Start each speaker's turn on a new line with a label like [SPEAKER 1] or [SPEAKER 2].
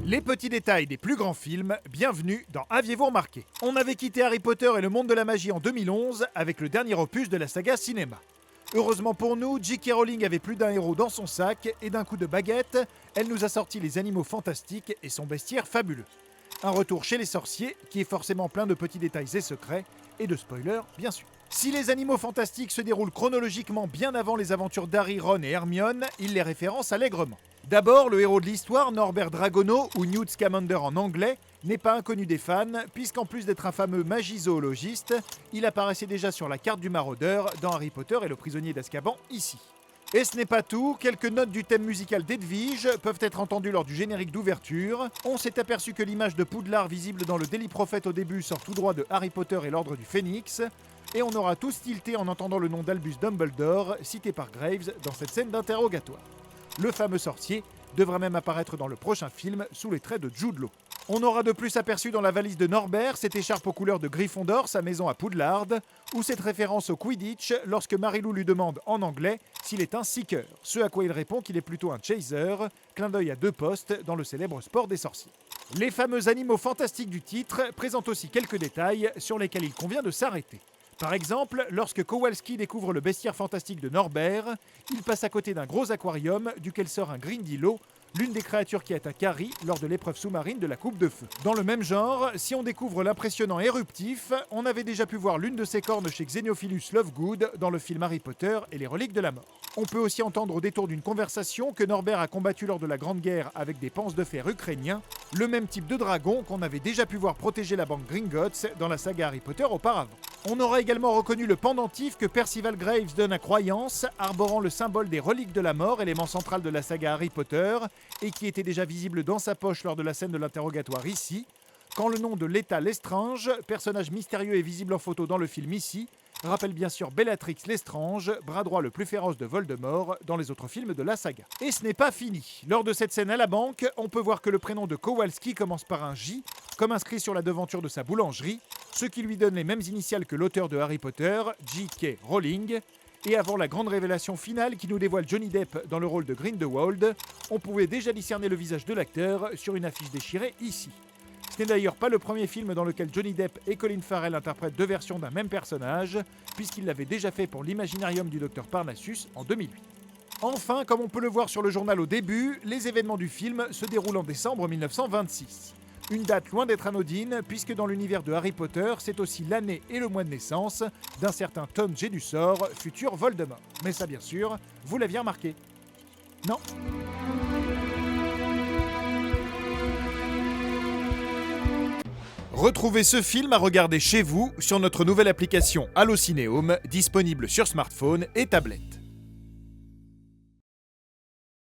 [SPEAKER 1] Les petits détails des plus grands films, bienvenue dans Aviez-vous remarqué ? On avait quitté Harry Potter et le monde de la magie en 2011 avec le dernier opus de la saga cinéma. Heureusement pour nous, J.K. Rowling avait plus d'un héros dans son sac et d'un coup de baguette, elle nous a sorti les animaux fantastiques et son bestiaire fabuleux. Un retour chez les sorciers qui est forcément plein de petits détails et secrets, et de spoilers bien sûr. Si les animaux fantastiques se déroulent chronologiquement bien avant les aventures d'Harry, Ron et Hermione, ils les référencent allègrement. D'abord, le héros de l'histoire, Norbert Dragono, ou Newt Scamander en anglais, n'est pas inconnu des fans, puisqu'en plus d'être un fameux magizoologiste, il apparaissait déjà sur la carte du maraudeur dans Harry Potter et le prisonnier d'Azkaban ici. Et ce n'est pas tout, quelques notes du thème musical d'Edwige peuvent être entendues lors du générique d'ouverture. On s'est aperçu que l'image de Poudlard visible dans le Daily Prophet au début sort tout droit de Harry Potter et l'Ordre du Phénix. Et on aura tous tilté en entendant le nom d'Albus Dumbledore, cité par Graves dans cette scène d'interrogatoire. Le fameux sorcier devrait même apparaître dans le prochain film sous les traits de Jude Law. On aura de plus aperçu dans la valise de Norbert cette écharpe aux couleurs de Gryffondor, sa maison à Poudlard, ou cette référence au Quidditch lorsque Marilou lui demande en anglais s'il est un seeker, ce à quoi il répond qu'il est plutôt un chaser, clin d'œil à deux postes dans le célèbre sport des sorciers. Les fameux animaux fantastiques du titre présentent aussi quelques détails sur lesquels il convient de s'arrêter. Par exemple, lorsque Kowalski découvre le bestiaire fantastique de Norbert, il passe à côté d'un gros aquarium duquel sort un Grindylow, l'une des créatures qui attaque Harry lors de l'épreuve sous-marine de la Coupe de Feu. Dans le même genre, si on découvre l'impressionnant éruptif, on avait déjà pu voir l'une de ses cornes chez Xenophilus Lovegood dans le film Harry Potter et les reliques de la mort. On peut aussi entendre au détour d'une conversation que Norbert a combattu lors de la Grande Guerre avec des panses de fer ukrainiens, le même type de dragon qu'on avait déjà pu voir protéger la banque Gringotts dans la saga Harry Potter auparavant. On aura également reconnu le pendentif que Percival Graves donne à Croyance, arborant le symbole des reliques de la mort, élément central de la saga Harry Potter, et qui était déjà visible dans sa poche lors de la scène de l'interrogatoire ici, quand le nom de Leta Lestrange, personnage mystérieux et visible en photo dans le film ici, rappelle bien sûr Bellatrix Lestrange, bras droit le plus féroce de Voldemort dans les autres films de la saga. Et ce n'est pas fini. Lors de cette scène à la banque, on peut voir que le prénom de Kowalski commence par un J, comme inscrit sur la devanture de sa boulangerie, ce qui lui donne les mêmes initiales que l'auteur de Harry Potter, J.K. Rowling. Et avant la grande révélation finale qui nous dévoile Johnny Depp dans le rôle de Grindelwald, on pouvait déjà discerner le visage de l'acteur sur une affiche déchirée ici. Ce n'est d'ailleurs pas le premier film dans lequel Johnny Depp et Colin Farrell interprètent deux versions d'un même personnage, puisqu'il l'avait déjà fait pour l'Imaginarium du Dr Parnassus en 2008. Enfin, comme on peut le voir sur le journal au début, les événements du film se déroulent en décembre 1926. Une date loin d'être anodine, puisque dans l'univers de Harry Potter, c'est aussi l'année et le mois de naissance d'un certain Tom Jedusor, futur Voldemort. Mais ça bien sûr, vous l'aviez remarqué. Non ? Retrouvez ce film à regarder chez vous sur notre nouvelle application Allocinéum, disponible sur smartphone et tablette.